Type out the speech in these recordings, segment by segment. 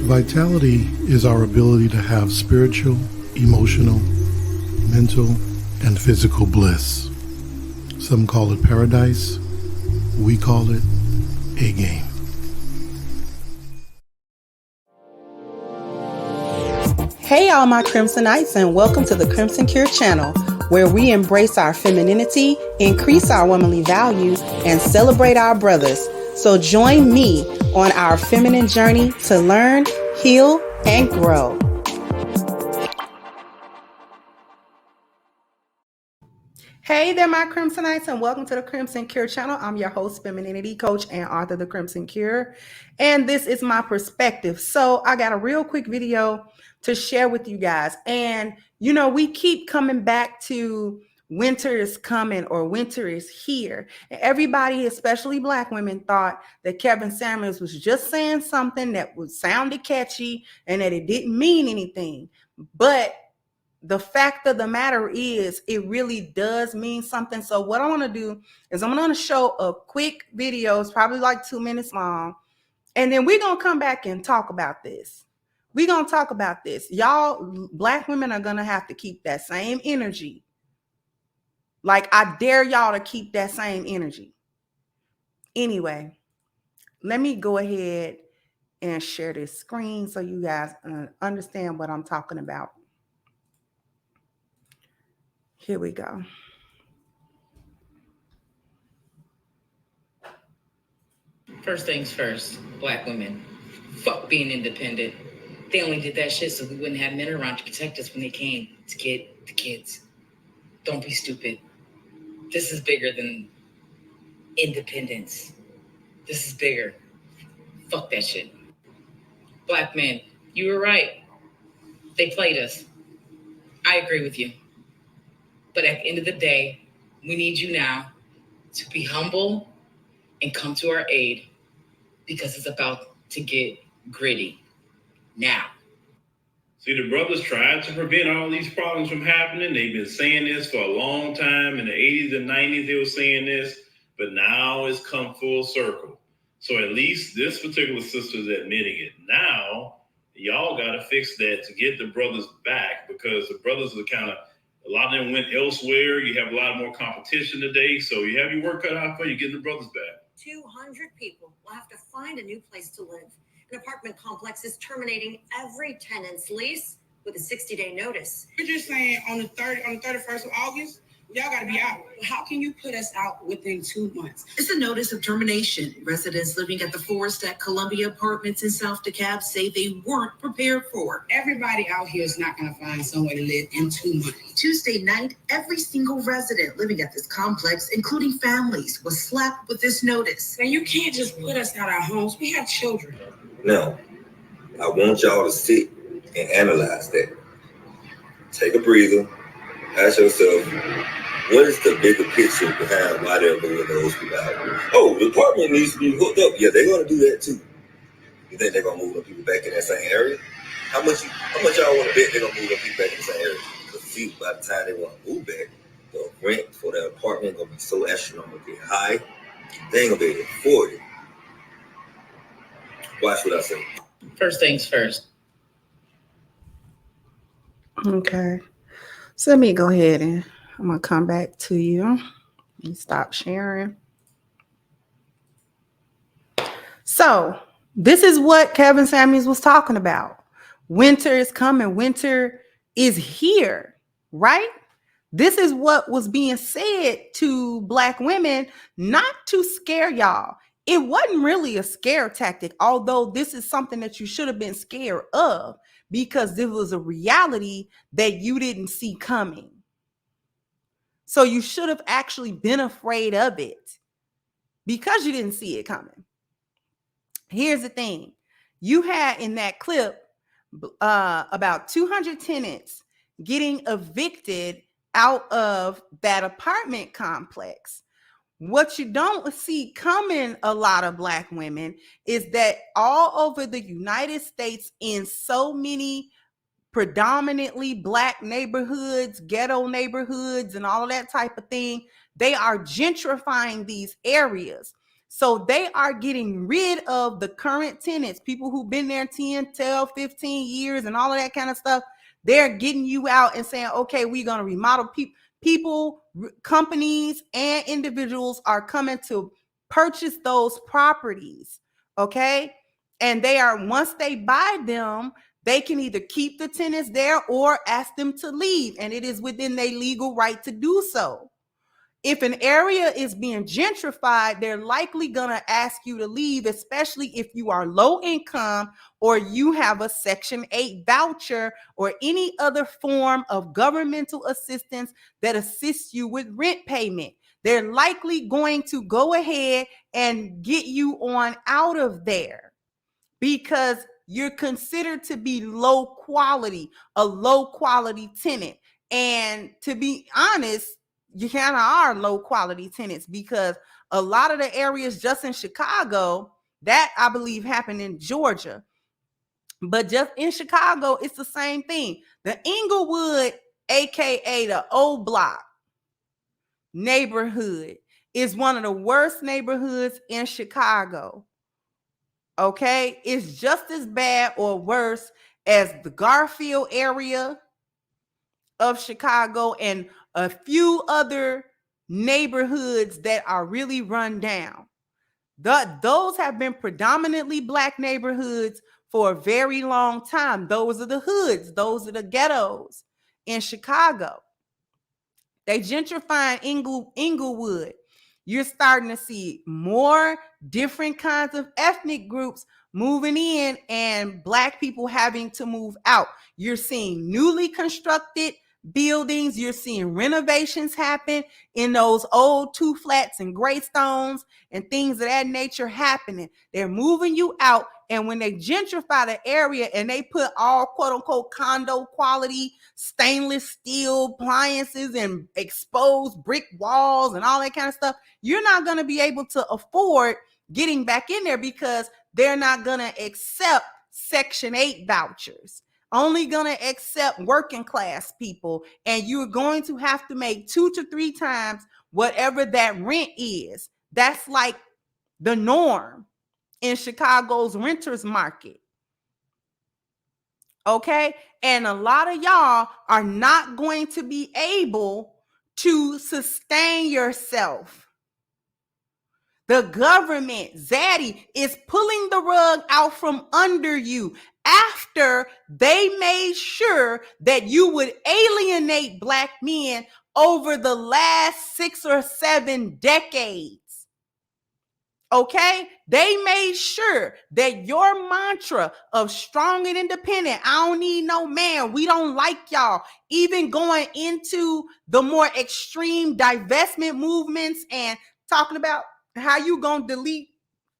Vitality is our ability to have spiritual, emotional, mental, and physical bliss. Some call it paradise. We call it a game. Hey all my Crimsonites, and welcome to the Crimson Cure channel, where we embrace our femininity, increase our womanly values, and celebrate our brothers. So join me on our feminine journey to learn, heal, and grow. Hey there, my Crimsonites, and welcome to the Crimson Cure channel. I'm your host, femininity coach, and author of The Crimson Cure, and this is my perspective. So I got a real quick video to share with you guys. And, you know, we keep coming back to winter is coming or winter is here. And everybody, especially Black women, thought that Kevin Samuels was just saying something that sounded catchy and that it didn't mean anything. But the fact of the matter is, it really does mean something. So what I want to do is I'm going to show a quick video. It's probably like 2 minutes long. And then we're going to come back and talk about this. We're going to talk about this. Y'all, Black women are going to have to keep that same energy. Like, I dare y'all to keep that same energy. Anyway, let me go ahead and share this screen so you guys understand what I'm talking about. Here we go. First things first, Black women, fuck being independent. They only did that shit so we wouldn't have men around to protect us when they came to get the kids. Don't be stupid. This is bigger than independence. This is bigger. Fuck that shit. Black men, you were right. They played us. I agree with you. But at the end of the day, we need you now to be humble and come to our aid, because it's about to get gritty now. See, the brothers tried to prevent all these problems from happening. They've been saying this for a long time. In the 80s and 90s, they were saying this, but now it's come full circle. So at least this particular sister is admitting it. Now, y'all got to fix that to get the brothers back, because the brothers are kind of, a lot of them went elsewhere. You have a lot more competition today. So you have your work cut out for you getting the brothers back. 200 people will have to find a new place to live. An apartment complex is terminating every tenant's lease with a 60-day notice. You're just saying on the 31st of August, y'all got to be out. How can you put us out within 2 months? It's a notice of termination. Residents living at the Forest at Columbia Apartments in South DeKalb say they weren't prepared for. Everybody out here is not going to find somewhere to live in 2 months. Tuesday night, every single resident living at this complex, including families, was slapped with this notice. And you can't just put us out our homes. We have children. Now, I want y'all to sit and analyze that. Take a breather. Ask yourself, what is the bigger picture behind why they're moving those people out? Oh, the apartment needs to be hooked up. Yeah, they're going to do that too. You think they're going to move the people back in that same area? How much y'all want to bet they're going to move the people back in the same area? Because see, by the time they want to move back, the rent for that apartment going to be so astronomically high, they ain't going to be able to afford it. Watch what I say. First things first. Okay. So let me go ahead and I'm going to come back to you and stop sharing. So this is what Kevin Samuels was talking about. Winter is coming. Winter is here, right? This is what was being said to Black women, not to scare y'all. It wasn't really a scare tactic, although this is something that you should have been scared of, because there was a reality that you didn't see coming. So you should have actually been afraid of it because you didn't see it coming. Here's the thing. You had in that clip about 200 tenants getting evicted out of that apartment complex. What you don't see coming, a lot of Black women, is that all over the United States, in so many predominantly Black neighborhoods, ghetto neighborhoods, and all of that type of thing, they are gentrifying these areas. So they are getting rid of the current tenants, people who've been there 10, 12, 15 years and all of that kind of stuff. They're getting you out and saying, okay, we're going to remodel. People, companies, and individuals are coming to purchase those properties. Okay. And they are, once they buy them, they can either keep the tenants there or ask them to leave. And it is within their legal right to do so. If an area is being gentrified, they're likely going to ask you to leave, especially if you are low income or you have a Section 8 voucher or any other form of governmental assistance that assists you with rent payment. They're likely going to go ahead and get you on out of there because you're considered to be low quality, a low quality tenant. And to be honest, you kind of are low quality tenants because a lot of the areas just in Chicago, that I believe happened in Georgia, but just in Chicago, it's the same thing. The Inglewood, aka the O Block neighborhood, is one of the worst neighborhoods in Chicago. Okay, it's just as bad or worse as the Garfield area of Chicago and a few other neighborhoods that are really run down. Those have been predominantly Black neighborhoods for a very long time. Those are the hoods. Those are the ghettos in Chicago. They gentrifying Inglewood. You're starting to see more different kinds of ethnic groups moving in and Black people having to move out. You're seeing newly constructed buildings. You're seeing renovations happen in those old 2 flats and graystones and things of that nature happening. They're moving you out. And when they gentrify the area and they put all quote unquote condo quality stainless steel appliances and exposed brick walls and all that kind of stuff, you're not going to be able to afford getting back in there because they're not going to accept Section 8 vouchers. Only going to accept working class people. And you're going to have to make 2 to 3 times whatever that rent is. That's like the norm in Chicago's renters market. Okay. And a lot of y'all are not going to be able to sustain yourself. The government, Zaddy, is pulling the rug out from under you after they made sure that you would alienate Black men over the last 6 or 7 decades. Okay, they made sure that your mantra of strong and independent, I don't need no man, we don't like y'all, even going into the more extreme divestment movements and talking about how you gonna delete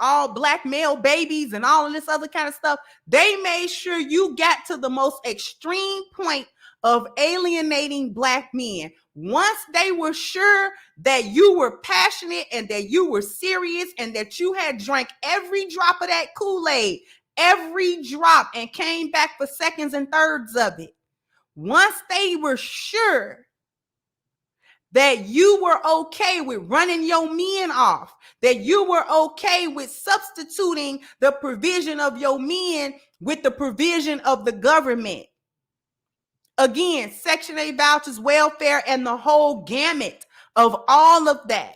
all Black male babies and all of this other kind of stuff. They made sure you got to the most extreme point of alienating Black men. Once they were sure that you were passionate and that you were serious and that you had drank every drop of that Kool-Aid, every drop, and came back for seconds and thirds of it. Once they were sure that you were okay with running your men off, that you were okay with substituting the provision of your men with the provision of the government. Again, Section 8 vouchers, welfare, and the whole gamut of all of that.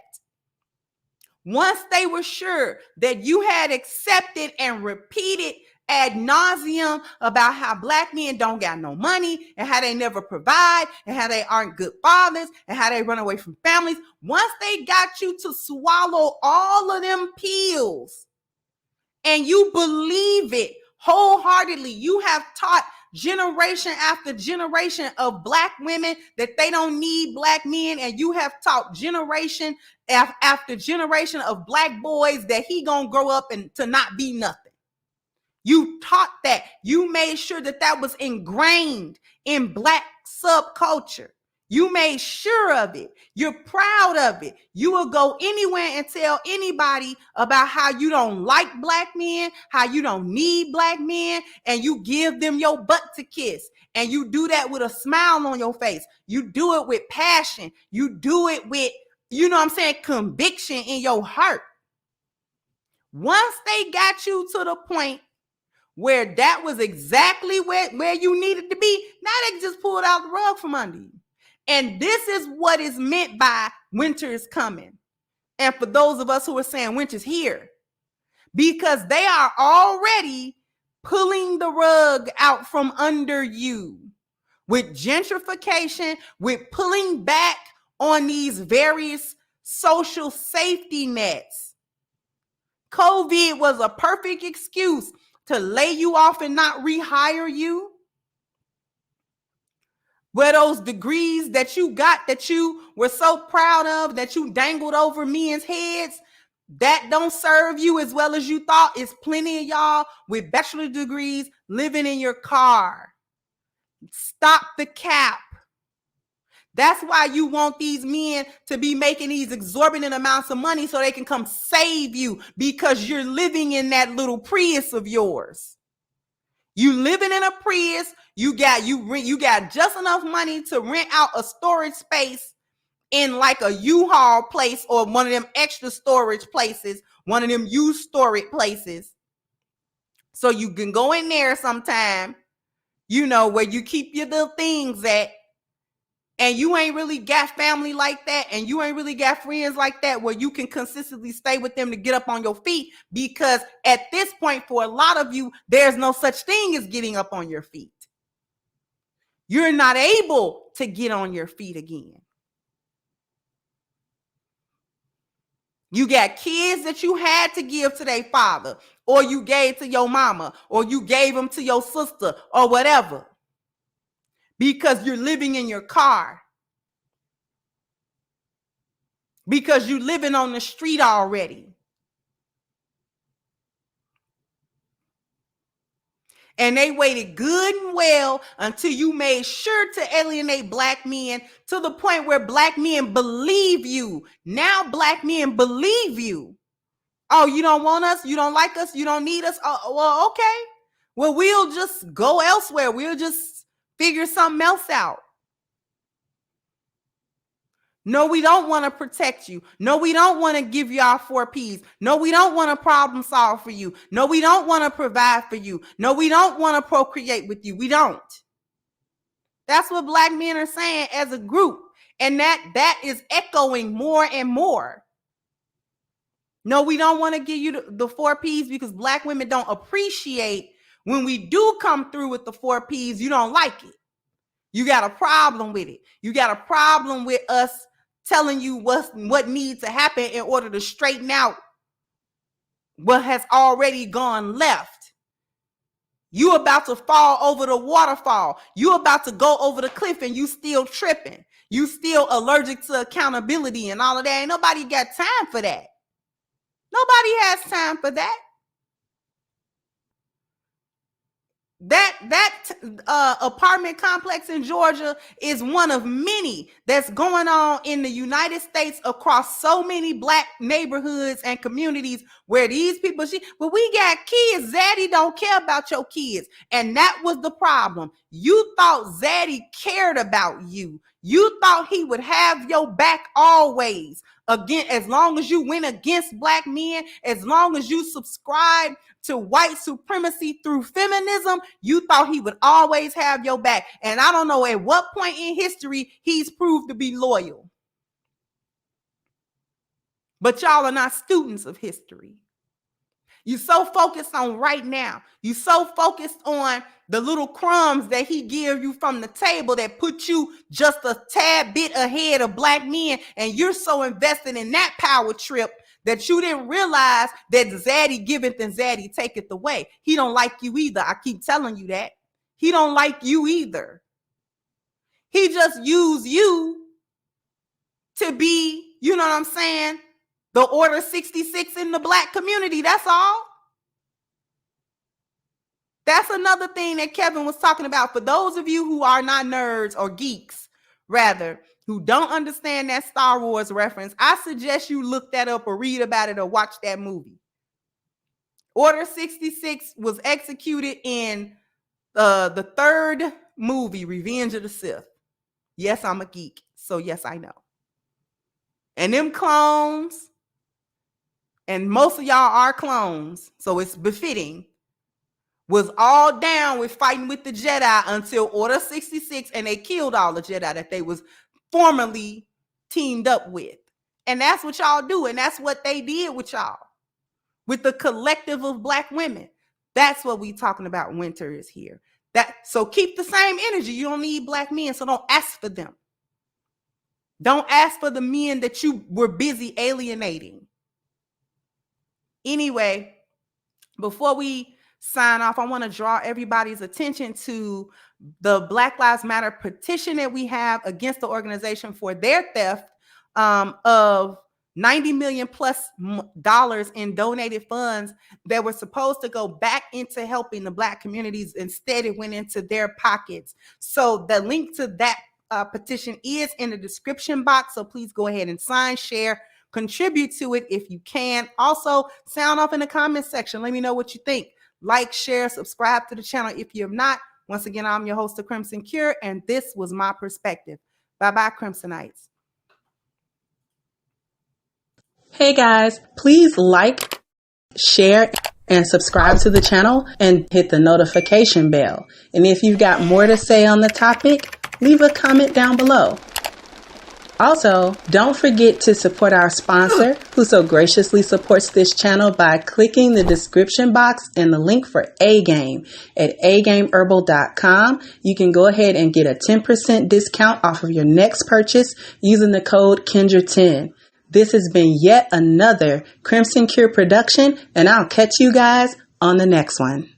Once they were sure that you had accepted and repeated ad nauseum about how Black men don't got no money and how they never provide and how they aren't good fathers and how they run away from families, once they got you to swallow all of them pills and you believe it wholeheartedly, you have taught generation after generation of Black women that they don't need Black men, and you have taught generation after generation of Black boys that he gonna grow up and to not be nothing. You taught that. You made sure that that was ingrained in Black subculture. You made sure of it. You're proud of it. You will go anywhere and tell anybody about how you don't like Black men, how you don't need Black men, and you give them your butt to kiss. And you do that with a smile on your face. You do it with passion. You do it with, you know what I'm saying, conviction in your heart. Once they got you to the point where that was exactly where you needed to be, now they just pulled out the rug from under you. And this is what is meant by winter is coming. And for those of us who are saying winter's here, because they are already pulling the rug out from under you with gentrification, with pulling back on these various social safety nets. COVID was a perfect excuse to lay you off and not rehire you. Where those degrees that you got, that you were so proud of, that you dangled over men's heads, that don't serve you as well as you thought. It's plenty of y'all with bachelor degrees living in your car. Stop the cap. That's why you want these men to be making these exorbitant amounts of money so they can come save you, because you're living in that little Prius of yours. You living in a Prius, you got just enough money to rent out a storage space in like a U-Haul place or one of them extra storage places, one of them used storage places. So you can go in there sometime, where you keep your little things at, and you ain't really got family like that, and you ain't really got friends like that where you can consistently stay with them to get up on your feet, because at this point, for a lot of you, there's no such thing as getting up on your feet. You're not able to get on your feet again. You got kids that you had to give to their father, or you gave to your mama, or you gave them to your sister, or whatever, because you're living in your car, because you're living on the street already. And they waited good and well until you made sure to alienate black men to the point where black men believe you. Now black men believe you. Oh, you don't want us? You don't like us? You don't need us? Oh, well, okay. Well, we'll just go elsewhere. We'll just figure something else out. No, we don't want to protect you. No, we don't want to give you our 4 Ps. No, we don't want to problem solve for you. No, we don't want to provide for you. No, we don't want to procreate with you. We don't. That's what black men are saying as a group. And that is echoing more and more. No, we don't want to give you the 4 Ps because black women don't appreciate when we do come through with the 4 Ps. You don't like it. You got a problem with it. You got a problem with us telling you what needs to happen in order to straighten out what has already gone left. You about to fall over the waterfall. You about to go over the cliff and you still tripping. You still allergic to accountability and all of that. Ain't nobody got time for that. Nobody has time for that. That apartment complex in Georgia is one of many that's going on in the United States across so many black neighborhoods and communities where these people, well, we got kids. Zaddy don't care about your kids. And that was the problem. You thought Zaddy cared about you. You thought he would have your back always. Again, as long as you went against black men, as long as you subscribe to white supremacy through feminism, you thought he would always have your back. And I don't know at what point in history he's proved to be loyal. But y'all are not students of history. You're so focused on right now. You're so focused on the little crumbs that he gives you from the table that put you just a tad bit ahead of black men. And you're so invested in that power trip that you didn't realize that Zaddy giveth and Zaddy taketh away. He don't like you either. I keep telling you that. He don't like you either. He just used you to be, you know what I'm saying, the Order 66 in the black community. That's all. That's another thing that Kevin was talking about. For those of you who are not nerds or geeks, rather, who don't understand that Star Wars reference, I suggest you look that up or read about it or watch that movie. Order 66 was executed in the third movie, Revenge of the Sith. Yes, I'm a geek, so yes, I know. And them clones and most of y'all are clones, so it's befitting, was all down with fighting with the Jedi until Order 66, and they killed all the Jedi that they was formerly teamed up with. And that's what y'all do, and that's what they did with y'all, with the collective of Black women. That's what we talking about. Winter is here. So keep the same energy. You don't need Black men, so don't ask for them. Don't ask for the men that you were busy alienating. Anyway, before we sign off, I want to draw everybody's attention to the Black Lives Matter petition that we have against the organization for their theft of $90 million plus dollars in donated funds that were supposed to go back into helping the Black communities. Instead, it went into their pockets. So the link to that petition is in the description box. So please go ahead and sign, share, contribute to it if you can. Also, sound off in the comment section. Let me know what you think. Like, share, subscribe to the channel if you have not. Once again, I'm your host, The Crimson Cure, and this was my perspective. Bye-bye, Crimsonites. Hey guys, please like, share, and subscribe to the channel and hit the notification bell. And if you've got more to say on the topic, leave a comment down below. Also, don't forget to support our sponsor, who so graciously supports this channel by clicking the description box and the link for A-Game at agameherbal.com. You can go ahead and get a 10% discount off of your next purchase using the code Kendra10. This has been yet another Crimson Cure production, and I'll catch you guys on the next one.